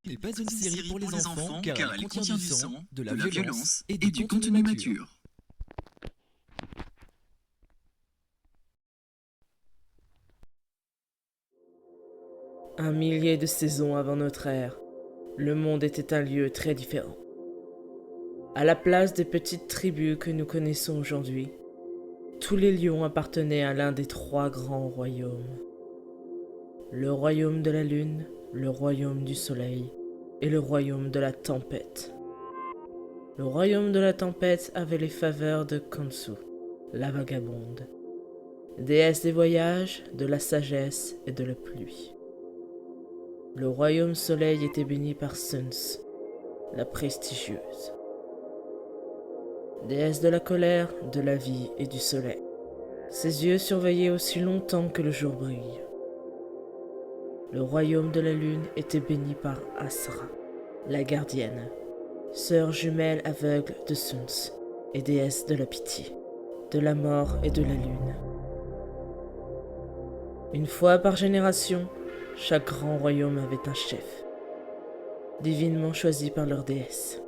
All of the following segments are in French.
n'est pas une série pour les enfants car elle contient du sang, de la violence et du contenu mature. Un millier de saisons avant notre ère, le monde était un lieu très différent. À la place des petites tribus que nous connaissons aujourd'hui, tous les lions appartenaient à l'un des 3 grands royaumes. Le royaume de la lune, le royaume du soleil et le royaume de la tempête. Le royaume de la tempête avait les faveurs de Khonsu, la vagabonde, déesse des voyages, de la sagesse et de la pluie. Le royaume soleil était béni par Suns, la prestigieuse, déesse de la colère, de la vie et du soleil. Ses yeux surveillaient aussi longtemps que le jour brille. Le royaume de la lune était béni par Asra, la gardienne, sœur jumelle aveugle de Suns et déesse de la pitié, de la mort et de la lune. Une fois par génération, chaque grand royaume avait un chef, divinement choisi par leur déesse.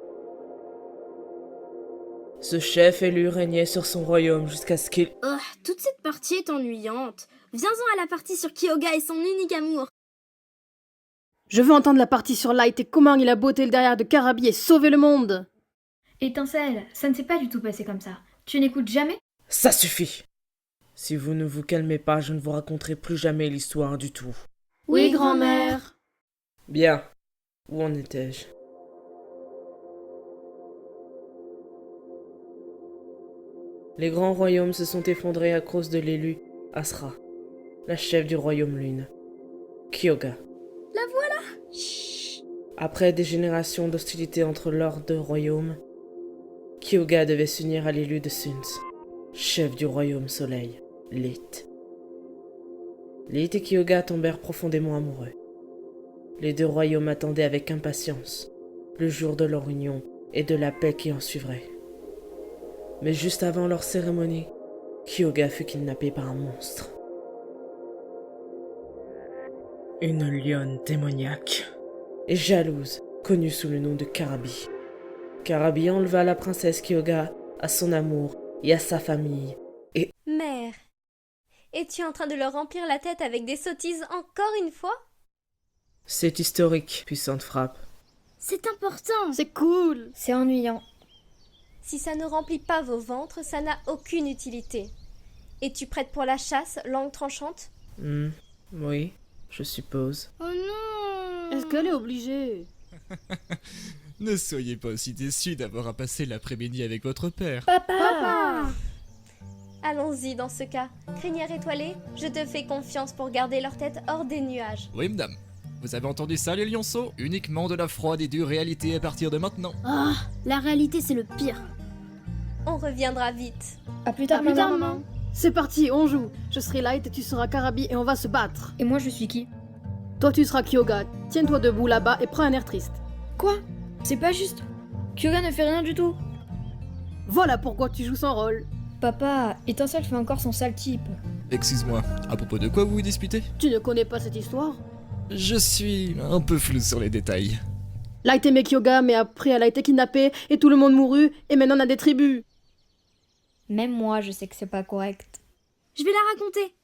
Ce chef élu régnait sur son royaume jusqu'à ce qu'il... Oh, toute cette partie est ennuyante. Viens-en à la partie sur Kyoga et son unique amour. Je veux entendre la partie sur Light et comment il a botté le derrière de Karabi et sauvé le monde. Étincelle, ça ne s'est pas du tout passé comme ça. Tu n'écoutes jamais? Ça suffit! Si vous ne vous calmez pas, je ne vous raconterai plus jamais l'histoire du tout. Oui, grand-mère. Bien. Où en étais-je? Les grands royaumes se sont effondrés à cause de l'élu Asra, la chef du royaume lune, Kyoga. La voilà! Chut. Après des générations d'hostilité entre leurs 2 royaumes, Kyoga devait s'unir à l'élu de Suns, chef du royaume soleil, Lith. Lith et Kyoga tombèrent profondément amoureux. Les 2 royaumes attendaient avec impatience le jour de leur union et de la paix qui en suivrait. Mais juste avant leur cérémonie, Kyoga fut kidnappé par un monstre. Une lionne démoniaque et jalouse, connue sous le nom de Karabi. Karabi enleva la princesse Kyoga à son amour et à sa famille. Mère, es-tu en train de leur remplir la tête avec des sottises encore une fois? C'est historique, puissante frappe. C'est important. C'est cool. C'est ennuyant. Si ça ne remplit pas vos ventres, ça n'a aucune utilité. Es-tu prête pour la chasse, langue tranchante? Oui, je suppose. Oh non! Est-ce qu'elle est obligée? Ne soyez pas aussi déçus d'avoir à passer l'après-midi avec votre père. Papa! Allons-y dans ce cas. Crinière étoilée, je te fais confiance pour garder leur tête hors des nuages. Oui, madame. Vous avez entendu ça, les lionceaux? Uniquement de la froide et dure réalité à partir de maintenant. Ah, la réalité c'est le pire. On reviendra vite. À plus tard, maman. C'est parti, on joue. Je serai Light et tu seras Karabi et on va se battre. Et moi, je suis qui? Toi, tu seras Kyoga. Tiens-toi debout là-bas et prends un air triste. Quoi? C'est pas juste. Kyoga ne fait rien du tout. Voilà pourquoi tu joues son rôle. Papa, Étincelle fait encore son sale type. Excuse-moi, à propos de quoi vous vous disputez? Tu ne connais pas cette histoire? Je suis un peu flou sur les détails. Light aimait Kyoga, mais après elle a été kidnappée et tout le monde mourut et maintenant on a des tribus. Même moi, je sais que c'est pas correct. Je vais la raconter.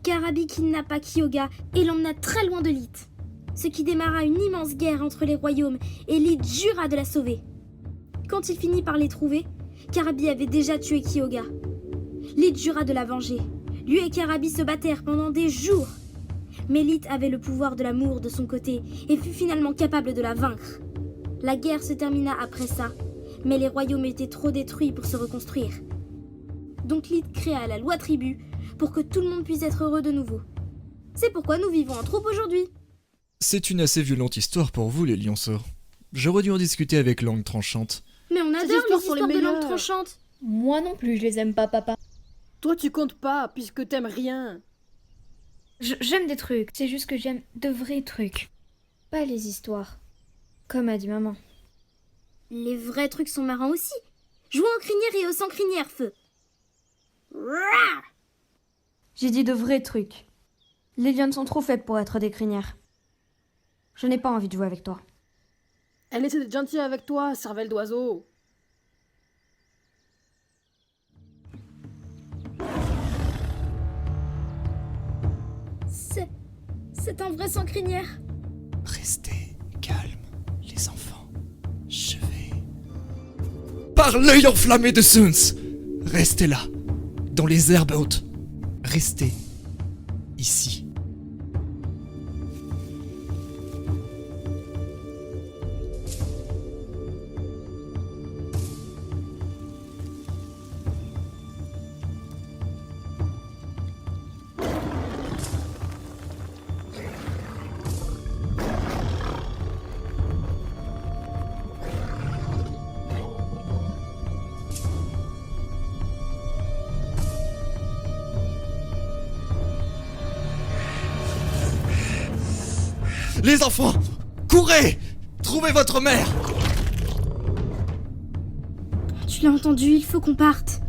Karabi kidnappa Kyoga et l'emmena très loin de Lith, ce qui démarra une immense guerre entre les royaumes et Lith jura de la sauver. Quand il finit par les trouver, Karabi avait déjà tué Kyoga. Lith jura de la venger. Lui et Karabi se battèrent pendant des jours. Mais Lith avait le pouvoir de l'amour de son côté et fut finalement capable de la vaincre. La guerre se termina après ça, mais les royaumes étaient trop détruits pour se reconstruire. Donc Lith créa la loi tribu pour que tout le monde puisse être heureux de nouveau. C'est pourquoi nous vivons en troupe aujourd'hui. C'est une assez violente histoire pour vous, les lionceaux. J'aurais dû en discuter avec langue tranchante. Mais on adore les histoires de langue tranchante. Moi non plus, je les aime pas, papa. Toi tu comptes pas puisque t'aimes rien. J'aime des trucs, c'est juste que j'aime de vrais trucs. Pas les histoires. Comme a dit maman. Les vrais trucs sont marrants aussi. Jouons aux crinières et aux sans crinières, feu. J'ai dit de vrais trucs. Les lionnes sont trop faibles pour être des crinières. Je n'ai pas envie de jouer avec toi. Elle essaie d'être gentille avec toi, cervelle d'oiseau. C'est un vrai sang crinière. Restez calmes, les enfants. Je vais... Par l'œil enflammé de Suns, restez là, dans les herbes hautes. Restez ici. Les enfants, courez! Trouvez votre mère! Tu l'as entendu, il faut qu'on parte.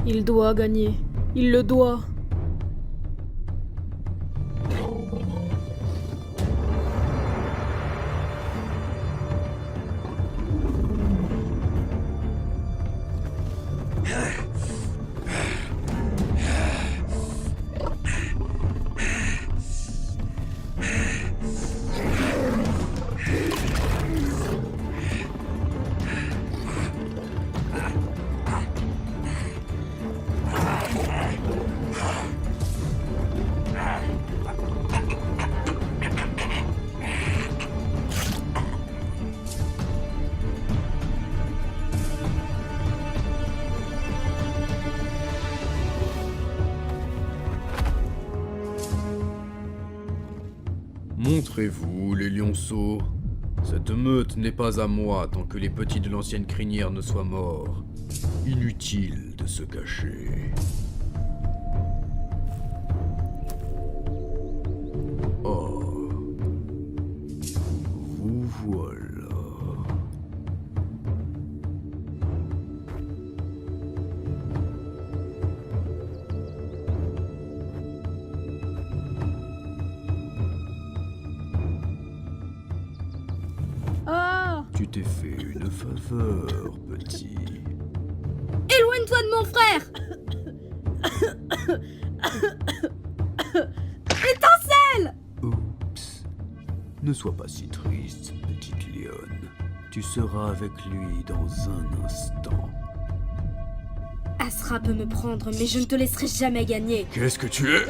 Il doit gagner. Il le doit. Montrez-vous, les lionceaux. Cette meute n'est pas à moi tant que les petits de l'ancienne crinière ne soient morts. Inutile de se cacher. Oh. Vous voilà. Ah! Tu t'es fait une faveur, petit. Éloigne-toi de mon frère. Oups. Ne sois pas si triste, petite lionne. Tu seras avec lui dans un instant. Asra peut me prendre, mais je ne te laisserai jamais gagner. Qu'est-ce que tu es?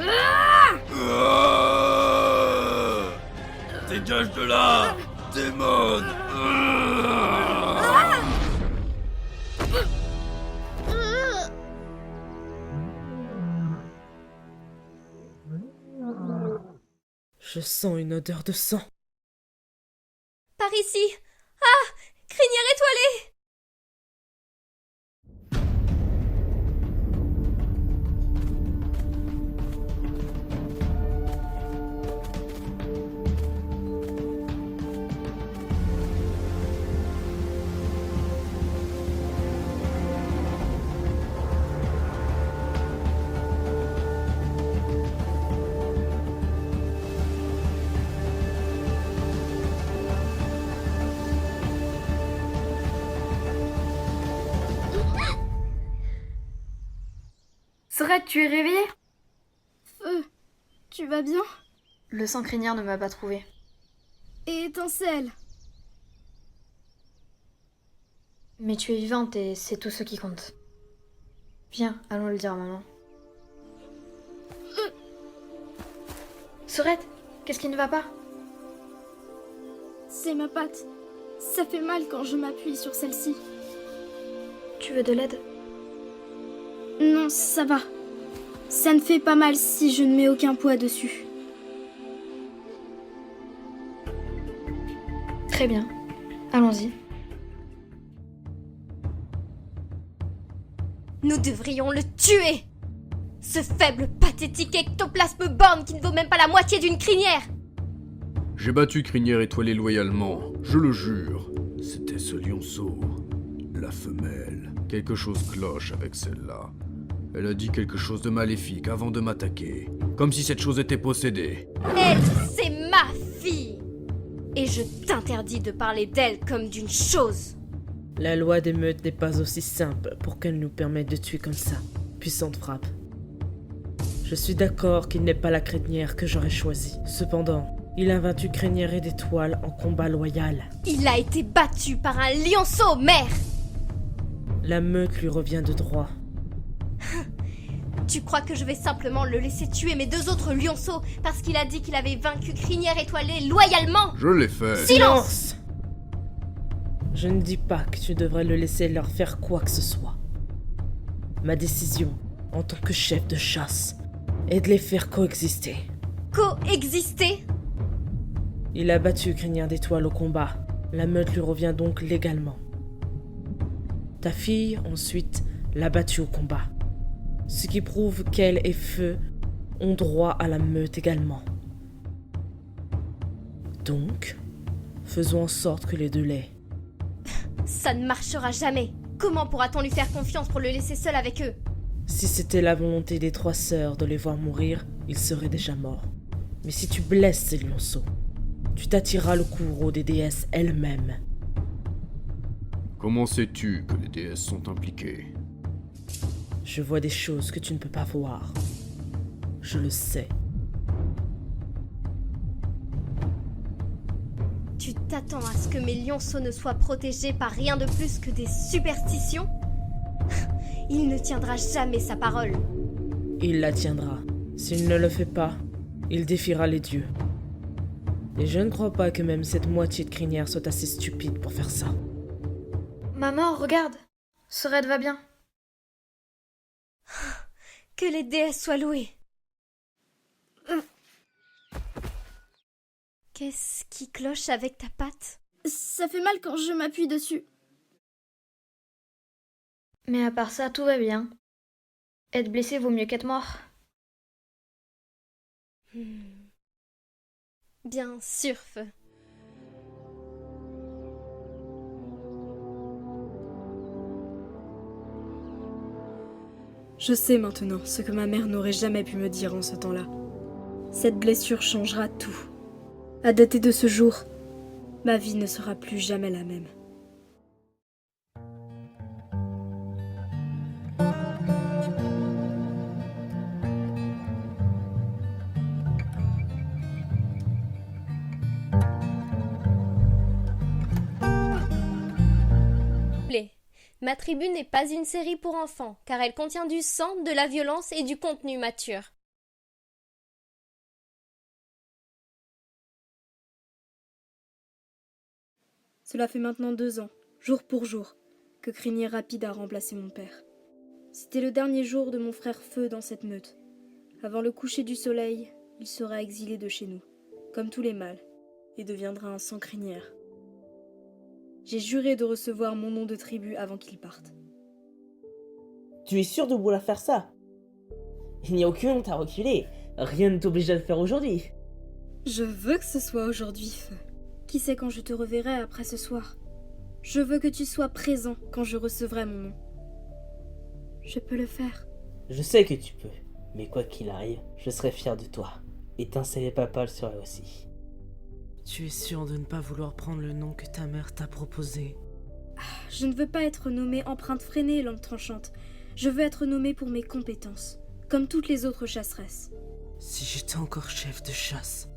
Dégage de là, démon! Je sens une odeur de sang. Par ici. Ah! Crinière étoilée! Sorette, tu es réveillée? Feu, tu vas bien? Le sang crinière ne m'a pas trouvée. Et étincelle. Mais tu es vivante et c'est tout ce qui compte. Viens, allons le dire à maman. Sorette, qu'est-ce qui ne va pas? C'est ma patte. Ça fait mal quand je m'appuie sur celle-ci. Tu veux de l'aide? Non, ça va. Ça ne fait pas mal si je ne mets aucun poids dessus. Très bien. Allons-y. Nous devrions le tuer! Ce faible, pathétique ectoplasme borne qui ne vaut même pas la moitié d'une crinière! J'ai battu Crinière étoilée loyalement, je le jure. C'était ce lionceau. La femelle. Quelque chose cloche avec celle-là. Elle a dit quelque chose de maléfique avant de m'attaquer. Comme si cette chose était possédée. Elle, c'est ma fille. Et je t'interdis de parler d'elle comme d'une chose. La loi des meutes n'est pas aussi simple pour qu'elle nous permette de tuer comme ça. Puissante frappe. Je suis d'accord qu'il n'est pas la crinière que j'aurais choisie. Cependant, il a vaincu Crinière et d'Étoile en combat loyal. Il a été battu par un lionceau, mère. La meute lui revient de droit. Tu crois que je vais simplement le laisser tuer mes 2 autres lionceaux parce qu'il a dit qu'il avait vaincu Crinière étoilée loyalement? Je l'ai fait. Silence! Je ne dis pas que tu devrais le laisser leur faire quoi que ce soit. Ma décision, en tant que chef de chasse, est de les faire coexister. Coexister? Il a battu Crinière d'Étoile au combat. La meute lui revient donc légalement. Ta fille, ensuite, l'a battu au combat. Ce qui prouve qu'elle et Feu ont droit à la meute également. Donc, faisons en sorte que les deux l'aient. Ça ne marchera jamais. Comment pourra-t-on lui faire confiance pour le laisser seul avec eux? Si c'était la volonté des 3 sœurs de les voir mourir, ils seraient déjà morts. Mais si tu blesses ces lionceaux, tu t'attireras le courroux des déesses elles-mêmes. Comment sais-tu que les déesses sont impliquées? Je vois des choses que tu ne peux pas voir. Je le sais. Tu t'attends à ce que mes lionceaux ne soient protégés par rien de plus que des superstitions? Il ne tiendra jamais sa parole. Il la tiendra. S'il ne le fait pas, il défiera les dieux. Et je ne crois pas que même cette moitié de crinière soit assez stupide pour faire ça. Maman, regarde. Sorette va bien. Que les déesses soient louées. Qu'est-ce qui cloche avec ta patte? Ça fait mal quand je m'appuie dessus. Mais à part ça, tout va bien. Être blessé vaut mieux qu'être mort. Bien sûr, Feu. Je sais maintenant ce que ma mère n'aurait jamais pu me dire en ce temps-là. Cette blessure changera tout. À dater de ce jour, ma vie ne sera plus jamais la même. Ma tribu n'est pas une série pour enfants, car elle contient du sang, de la violence et du contenu mature. Cela fait maintenant 2 ans, jour pour jour, que Crinière Rapide a remplacé mon père. C'était le dernier jour de mon frère Feu dans cette meute. Avant le coucher du soleil, il sera exilé de chez nous, comme tous les mâles, et deviendra un sans crinière. J'ai juré de recevoir mon nom de tribu avant qu'il parte. Tu es sûr de vouloir faire ça? Il n'y a aucune honte à reculer. Rien ne t'oblige à le faire aujourd'hui. Je veux que ce soit aujourd'hui, Feu. Qui sait quand je te reverrai après ce soir? Je veux que tu sois présent quand je recevrai mon nom. Je peux le faire. Je sais que tu peux, mais quoi qu'il arrive, je serai fier de toi. Étincelle et Papa le seraient aussi. Tu es sûr de ne pas vouloir prendre le nom que ta mère t'a proposé? Je ne veux pas être nommée empreinte freinée, lampe tranchante. Je veux être nommée pour mes compétences, comme toutes les autres chasseresses. Si j'étais encore chef de chasse,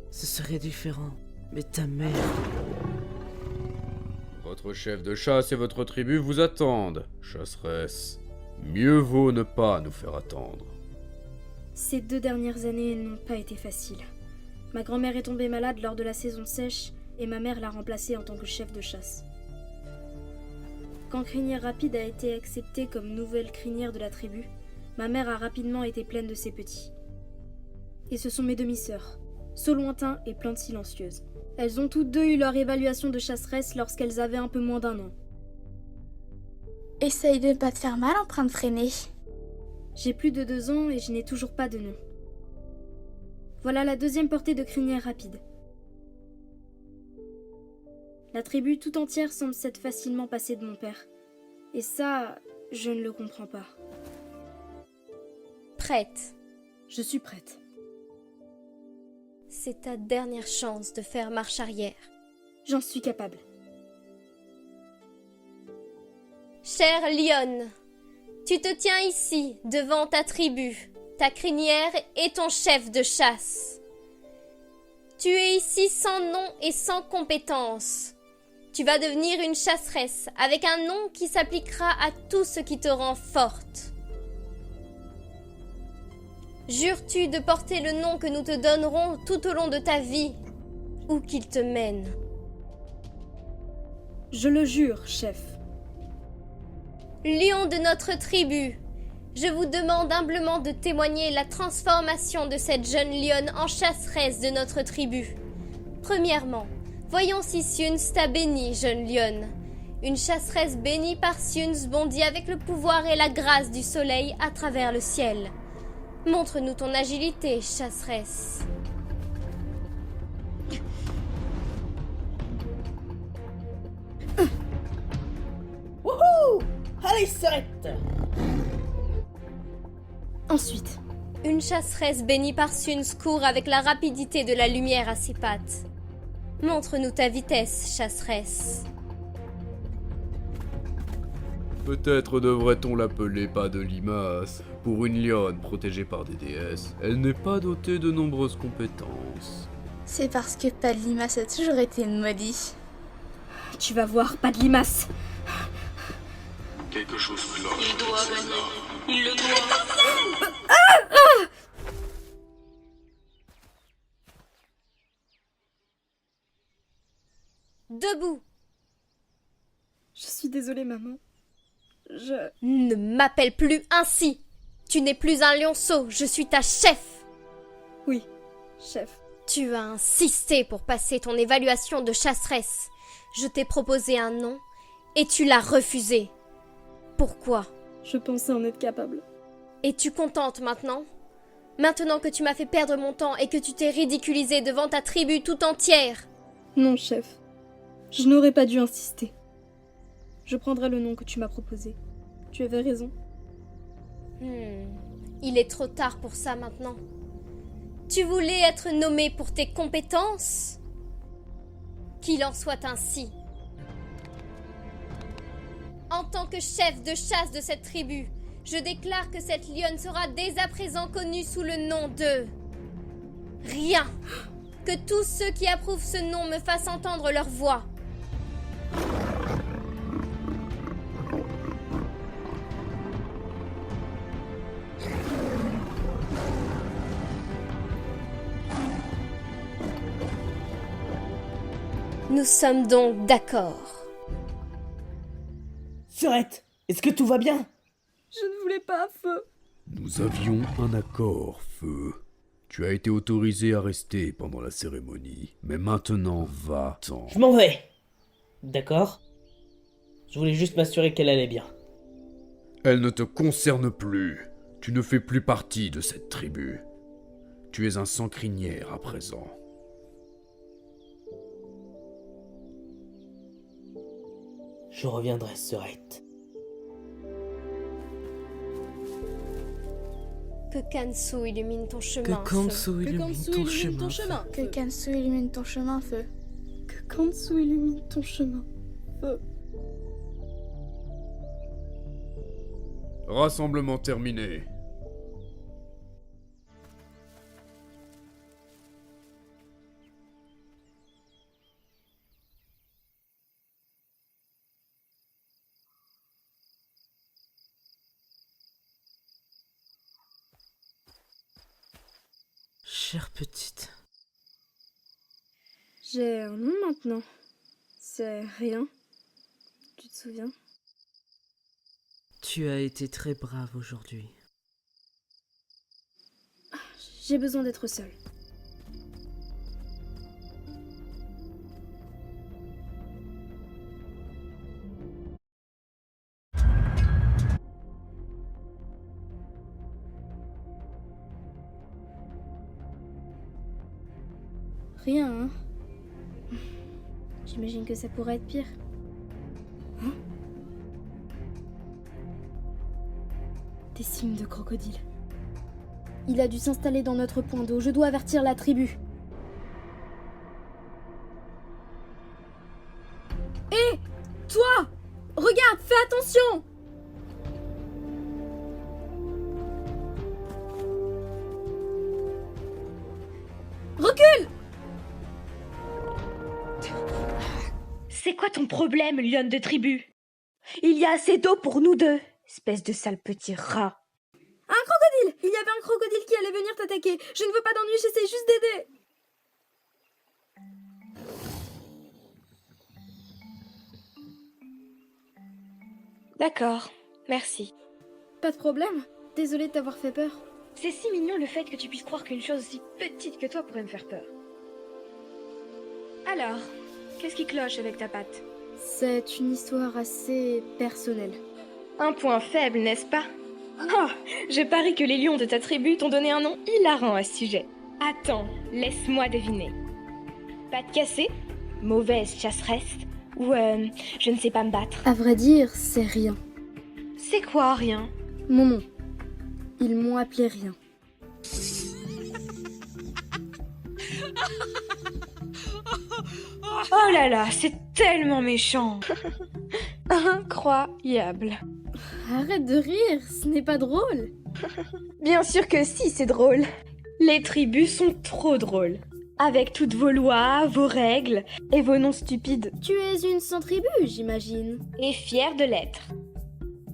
ce serait différent. Mais ta mère... Votre chef de chasse et votre tribu vous attendent, chasseresse. Mieux vaut ne pas nous faire attendre. Ces 2 dernières années n'ont pas été faciles. Ma grand-mère est tombée malade lors de la saison sèche et ma mère l'a remplacée en tant que chef de chasse. Quand Crinière Rapide a été acceptée comme nouvelle crinière de la tribu, ma mère a rapidement été pleine de ses petits. Et ce sont mes demi-sœurs, Saut Lointain et Plante Silencieuse. Elles ont toutes 2 eu leur évaluation de chasseresse lorsqu'elles avaient un peu moins d'1 an. Essaye de ne pas te faire mal, empreinte freinée. J'ai plus de 2 ans et je n'ai toujours pas de nom. Voilà la 2e portée de Crinière Rapide. La tribu tout entière semble s'être facilement passée de mon père. Et ça, je ne le comprends pas. prête? Je suis prête. C'est ta dernière chance de faire marche arrière. J'en suis capable. Chère lionne, tu te tiens ici, devant ta tribu, ta crinière et ton chef de chasse. Tu es ici sans nom et sans compétence. Tu vas devenir une chasseresse avec un nom qui s'appliquera à tout ce qui te rend forte. Jures-tu de porter le nom que nous te donnerons tout au long de ta vie, où qu'il te mène? Je le jure, chef. Lion de notre tribu, je vous demande humblement de témoigner la transformation de cette jeune lionne en chasseresse de notre tribu. Premièrement, voyons si Siuns t'a béni, jeune lionne. Une chasseresse bénie par Siuns bondit avec le pouvoir et la grâce du soleil à travers le ciel. Montre-nous ton agilité, chasseresse. Wouhou! Allez, Sorette! Ensuite, Une chasseresse bénie par Siuns court avec la rapidité de la lumière à ses pattes. Montre-nous ta vitesse, chasseresse. Peut-être devrait-on l'appeler pas de limace. Pour une lionne protégée par des déesses, elle n'est pas dotée de nombreuses compétences. C'est parce que pas de limace a toujours été une maudit. tu vas voir, pas de limace. Quelque chose cloche. Il doit venir. Il le doit. Debout! Je suis désolée, maman. Ne m'appelle plus ainsi! Tu n'es plus un lionceau, je suis ta chef! Oui, chef. Tu as insisté pour passer ton évaluation de chasseresse. Je t'ai proposé un nom et tu l'as refusé. Pourquoi? Je pensais en être capable. Es-tu contente maintenant? Maintenant que tu m'as fait perdre mon temps et que tu t'es ridiculisée devant ta tribu tout entière? Non, chef. Je n'aurais pas dû insister. Je prendrai le nom que tu m'as proposé. Tu avais raison. Il est trop tard pour ça maintenant. Tu voulais être nommé pour tes compétences? Qu'il en soit ainsi. En tant que chef de chasse de cette tribu, je déclare que cette lionne sera dès à présent connue sous le nom de... Rien. Que tous ceux qui approuvent ce nom me fassent entendre leur voix. Nous sommes donc d'accord. Sorette, est-ce que tout va bien? Je ne voulais pas, Feu. Nous avions un accord, Feu. Tu as été autorisé à rester pendant la cérémonie, mais maintenant va-t'en. Je m'en vais. D'accord? Je voulais juste m'assurer qu'elle allait bien. Elle ne te concerne plus. Tu ne fais plus partie de cette tribu. Tu es un sang-crinière à présent. Je reviendrai, Sorette. Que Kansu illumine ton chemin. Que Kansu illumine ton chemin. Que Kansu illumine ton chemin, Feu. Que Kansu illumine ton chemin. Feu. Rassemblement terminé. Chère petite. J'ai un nom maintenant. C'est rien. Tu te souviens? Tu as été très brave aujourd'hui. J'ai besoin d'être seule. Rien, hein? J'imagine que ça pourrait être pire. Hein? Des signes de crocodile. Il a dû s'installer dans notre point d'eau. Je dois avertir la tribu. Hé, toi! Regarde, fais attention! Recule! C'est quoi ton problème, lionne de tribu? Il y a assez d'eau pour nous deux, espèce de sale petit rat. Un crocodile! Il y avait un crocodile qui allait venir t'attaquer. Je ne veux pas d'ennui, j'essaie juste d'aider. D'accord, merci. Pas de problème. Désolée de t'avoir fait peur. C'est si mignon le fait que tu puisses croire qu'une chose aussi petite que toi pourrait me faire peur. Alors, qu'est-ce qui cloche avec ta patte? C'est une histoire assez personnelle. Un point faible, n'est-ce pas? Oh, je parie que les lions de ta tribu t'ont donné un nom hilarant à ce sujet. Attends, laisse-moi deviner. Patte cassée? Mauvaise chasseresse? Ou je ne sais pas me battre? À vrai dire, c'est rien. C'est quoi, rien? Mon nom. Ils m'ont appelé rien. Oh là là, c'est tellement méchant. Incroyable. Arrête de rire, ce n'est pas drôle. Bien sûr que si, c'est drôle. Les tribus sont trop drôles. Avec toutes vos lois, vos règles et vos noms stupides. Tu es une sans-tribu, j'imagine. Et fière de l'être.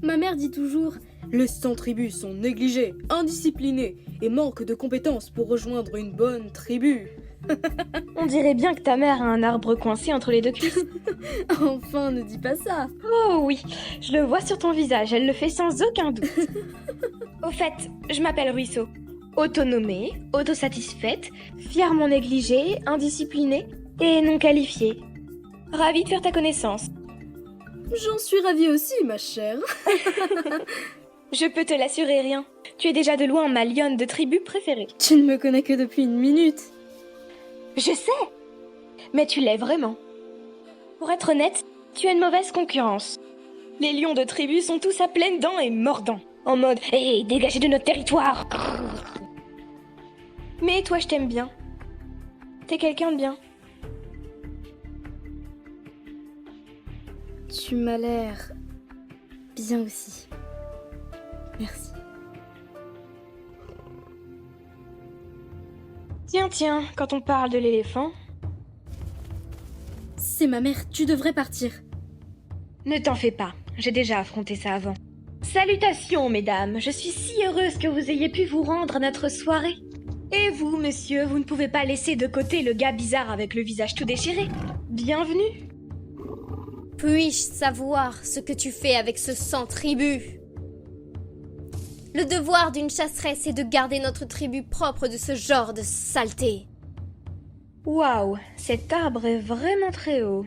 Ma mère dit toujours « Les sans-tribus sont négligés, indisciplinés et manquent de compétences pour rejoindre une bonne tribu. » On dirait bien que ta mère a un arbre coincé entre les deux cuisses. Enfin, ne dis pas ça. Oh oui, je le vois sur ton visage, elle le fait sans aucun doute. Au fait, je m'appelle Ruisseau. Autonomée, autosatisfaite, fièrement négligée, indisciplinée et non qualifiée. Ravie de faire ta connaissance. J'en suis ravie aussi, ma chère. Je peux te l'assurer, rien. Tu es déjà de loin ma lionne de tribu préférée. Tu ne me connais que depuis une minute. Je sais, mais tu l'es vraiment. Pour être honnête, tu as une mauvaise concurrence. Les lions de tribu sont tous à pleines dents et mordants, en mode « Hé, dégagez de notre territoire !» Mais toi, je t'aime bien. T'es quelqu'un de bien. Tu m'as l'air bien aussi. Merci. Tiens, quand on parle de l'éléphant... C'est ma mère, tu devrais partir. Ne t'en fais pas, j'ai déjà affronté ça avant. Salutations, mesdames, je suis si heureuse que vous ayez pu vous rendre à notre soirée. Et vous, monsieur, vous ne pouvez pas laisser de côté le gars bizarre avec le visage tout déchiré. Bienvenue. Puis-je savoir ce que tu fais avec ce sang tribu? Le devoir d'une chasseresse est de garder notre tribu propre de ce genre de saleté. Waouh, cet arbre est vraiment très haut.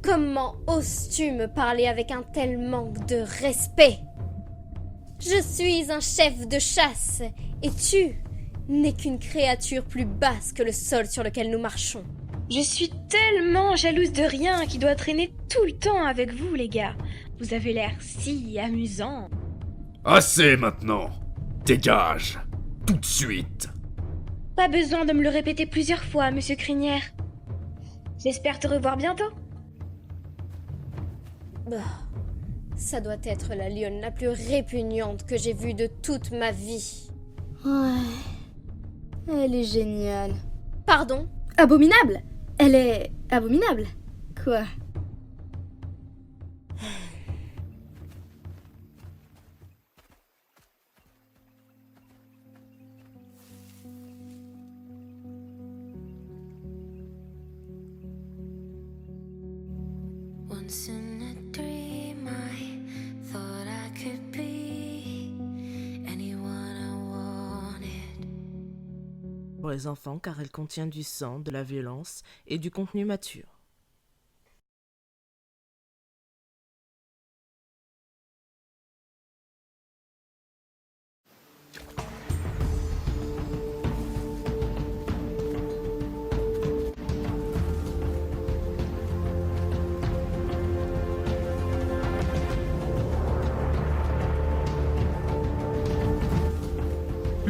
Comment oses-tu me parler avec un tel manque de respect? Je suis un chef de chasse, et tu n'es qu'une créature plus basse que le sol sur lequel nous marchons. Je suis tellement jalouse de rien qui doit traîner tout le temps avec vous, les gars. Vous avez l'air si amusant. Assez maintenant. Dégage. Tout de suite. Pas besoin de me le répéter plusieurs fois, monsieur Crinière. J'espère te revoir bientôt. Bah, ça doit être la lionne la plus répugnante que j'ai vue de toute ma vie. Ouais. Elle est géniale. Pardon? Abominable! Elle est abominable. Quoi? Once in a dream, I thought I could be anyone I wanted. Pour les enfants, car elle contient du sang, de la violence et du contenu mature.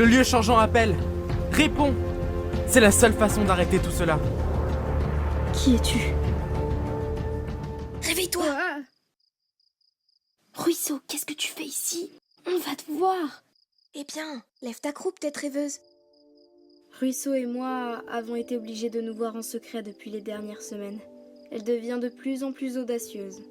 Le lieu changeant appelle. Réponds. C'est la seule façon d'arrêter tout cela. Qui es-tu? Réveille-toi! Ruisseau, qu'est-ce que tu fais ici? On va te voir! Eh bien, lève ta croupe, tête rêveuse. Ruisseau et moi avons été obligés de nous voir en secret depuis les dernières semaines. Elle devient de plus en plus audacieuse.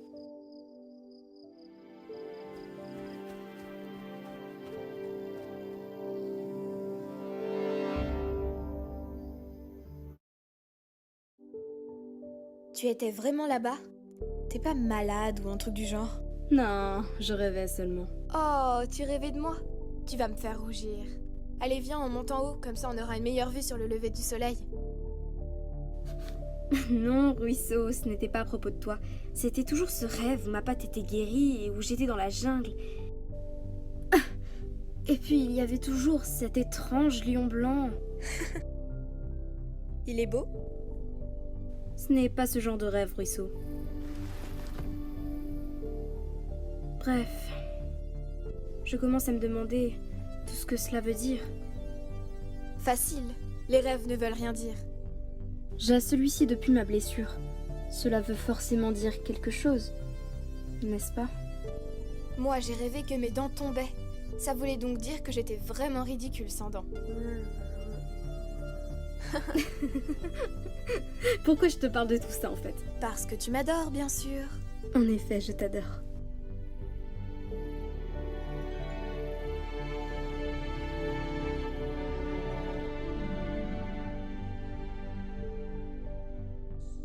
Tu étais vraiment là-bas? T'es pas malade ou un truc du genre? Non, je rêvais seulement. Oh, tu rêvais de moi? Tu vas me faire rougir. Allez, viens, on monte en haut, comme ça on aura une meilleure vue sur le lever du soleil. Non, Ruisseau, ce n'était pas à propos de toi. C'était toujours ce rêve où ma patte était guérie et où j'étais dans la jungle. Et puis il y avait toujours cet étrange lion blanc. Il est beau? Ce n'est pas ce genre de rêve, Ruisseau. Bref, je commence à me demander tout ce que cela veut dire. Facile, les rêves ne veulent rien dire. J'ai celui-ci depuis ma blessure. Cela veut forcément dire quelque chose, n'est-ce pas? Moi, j'ai rêvé que mes dents tombaient. Ça voulait donc dire que j'étais vraiment ridicule sans dents. Pourquoi je te parle de tout ça en fait? Parce que tu m'adores, bien sûr. En effet, je t'adore.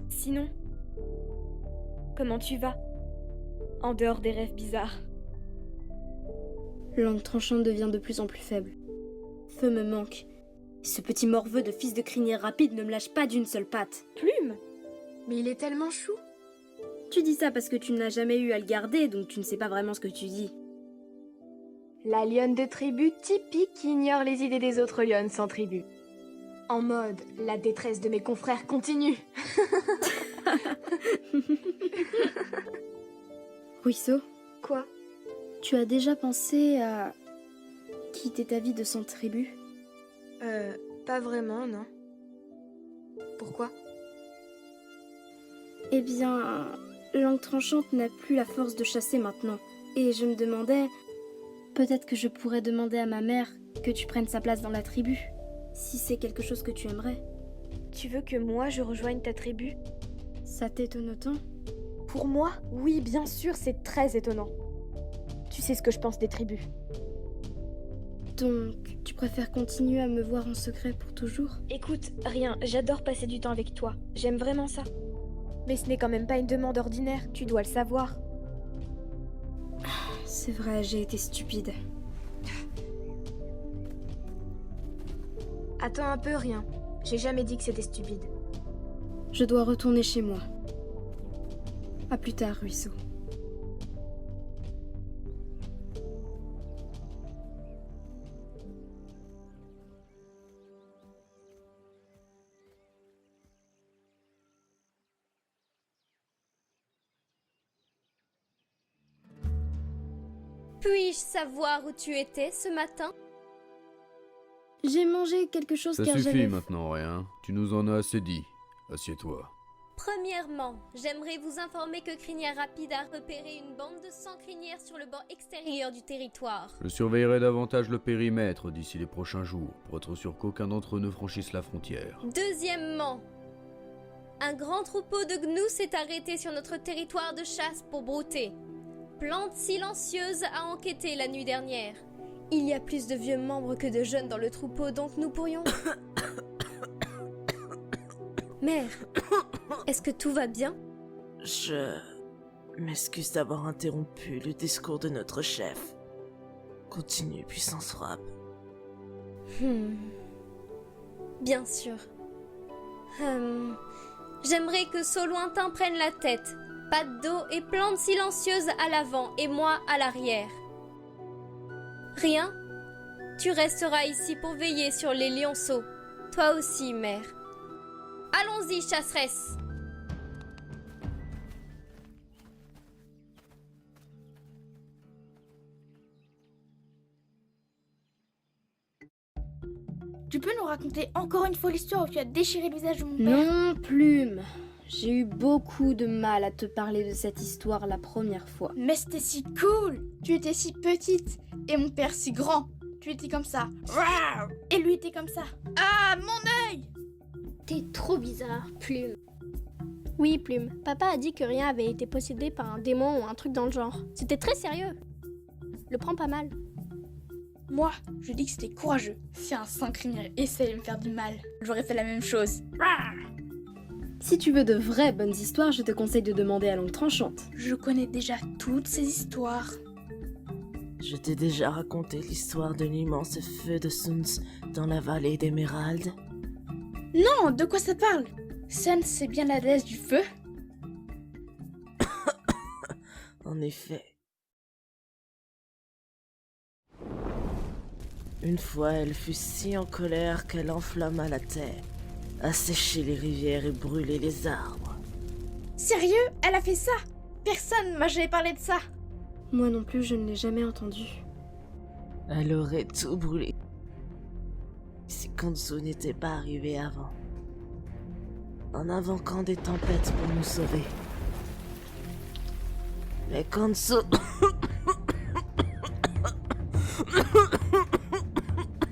Sinon, comment tu vas? En dehors des rêves bizarres. Langue tranchante devient de plus en plus faible. Feu me manque. Ce petit morveux de fils de crinière rapide ne me lâche pas d'une seule patte. Plume? Mais il est tellement chou. Tu dis ça parce que tu n'as jamais eu à le garder, donc tu ne sais pas vraiment ce que tu dis. La lionne de tribu typique qui ignore les idées des autres lionnes sans tribu. En mode, la détresse de mes confrères continue. Ruisseau? Quoi? Tu as déjà pensé à quitter ta vie de sans tribu? Pas vraiment, non. Pourquoi? Eh bien, Langue tranchante n'a plus la force de chasser maintenant. Et je me demandais, peut-être que je pourrais demander à ma mère que tu prennes sa place dans la tribu, si c'est quelque chose que tu aimerais. Tu veux que moi je rejoigne ta tribu? Ça t'étonne autant? Pour moi, oui, bien sûr, c'est très étonnant. Tu sais ce que je pense des tribus. Donc, tu préfères continuer à me voir en secret pour toujours? Écoute, rien, j'adore passer du temps avec toi. J'aime vraiment ça. Mais ce n'est quand même pas une demande ordinaire, tu dois le savoir. C'est vrai, j'ai été stupide. Attends un peu, rien. J'ai jamais dit que c'était stupide. Je dois retourner chez moi. À plus tard, Ruisseau. Puis-je savoir où tu étais ce matin? J'ai mangé quelque chose Ça car suffit j'avais... maintenant, rien. Tu nous en as assez dit. Assieds-toi. Premièrement, j'aimerais vous informer que Crinière Rapide a repéré une bande de 100 crinières sur le bord extérieur du territoire. Je surveillerai davantage le périmètre d'ici les prochains jours, pour être sûr qu'aucun d'entre eux ne franchisse la frontière. Deuxièmement, un grand troupeau de gnous s'est arrêté sur notre territoire de chasse pour brouter. Plante silencieuse a enquêté la nuit dernière. Il y a plus de vieux membres que de jeunes dans le troupeau, donc nous pourrions... Mère, est-ce que tout va bien? Je m'excuse d'avoir interrompu le discours de notre chef. Continue, puissance frappe. Bien sûr. J'aimerais que Saut Lointain prenne la tête. Patte d'eau et plante silencieuse à l'avant et moi à l'arrière. Rien? Tu resteras ici pour veiller sur les lionceaux. Toi aussi, mère. Allons-y, chasseresse. peux nous raconter encore une fois l'histoire où tu as déchiré le visage de mon père? Non, Plume. J'ai eu beaucoup de mal à te parler de cette histoire la première fois. Mais c'était si cool! Tu étais si petite et mon père si grand. Tu étais comme ça. Et lui était comme ça. Ah, mon œil! T'es trop bizarre, Plume. Oui, Plume. Papa a dit que rien avait été possédé par un démon ou un truc dans le genre. C'était très sérieux. Le prends pas mal. Moi, je dis que c'était courageux. Si un sang criminel essayait de me faire du mal, j'aurais fait la même chose. Si tu veux de vraies bonnes histoires, je te conseille de demander à Langue Tranchante. Je connais déjà toutes ces histoires. Je t'ai déjà raconté l'histoire de l'immense feu de Suns dans la vallée d'Émeraude. Non, de quoi ça parle? Sun, c'est bien la déesse du feu? En effet. Une fois, elle fut si en colère qu'elle enflamma la terre, asséchait les rivières et brûlait les arbres. Sérieux? Elle a fait ça? Personne m'a jamais parlé de ça. Moi non plus, je ne l'ai jamais entendu. Elle aurait tout brûlé si Kanzo n'était pas arrivé avant, en invoquant des tempêtes pour nous sauver. Mais Kanzo...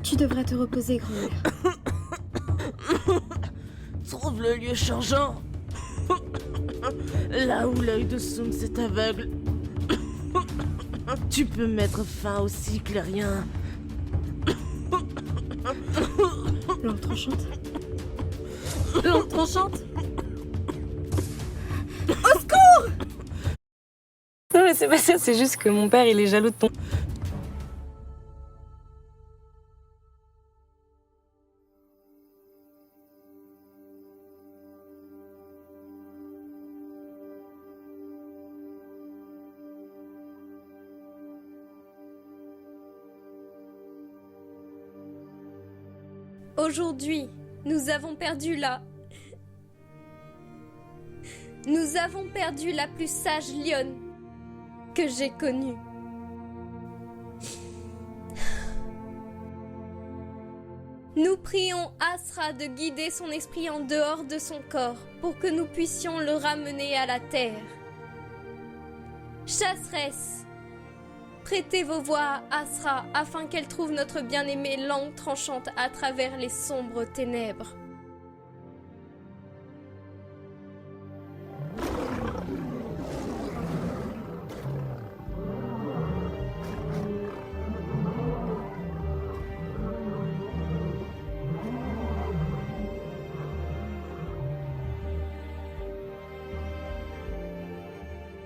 Tu devrais te reposer, grand-mère. Trouve le lieu changeant. Là où l'œil de Suns est aveugle. Tu peux mettre fin au cycle rien. Langue Tranchante. Langue Tranchante. Au secours! Non mais c'est pas ça, c'est juste que mon père il est jaloux de ton... Aujourd'hui, nous avons perdu Nous avons perdu la plus sage lionne que j'ai connue. Nous prions Asra de guider son esprit en dehors de son corps pour que nous puissions le ramener à la terre. Chasseresse, prêtez vos voix à Asra afin qu'elle trouve notre bien-aimée Langue Tranchante à travers les sombres ténèbres.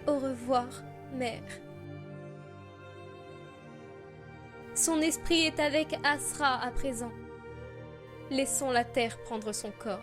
Au revoir, mère. Son esprit est avec Asra à présent. Laissons la terre prendre son corps.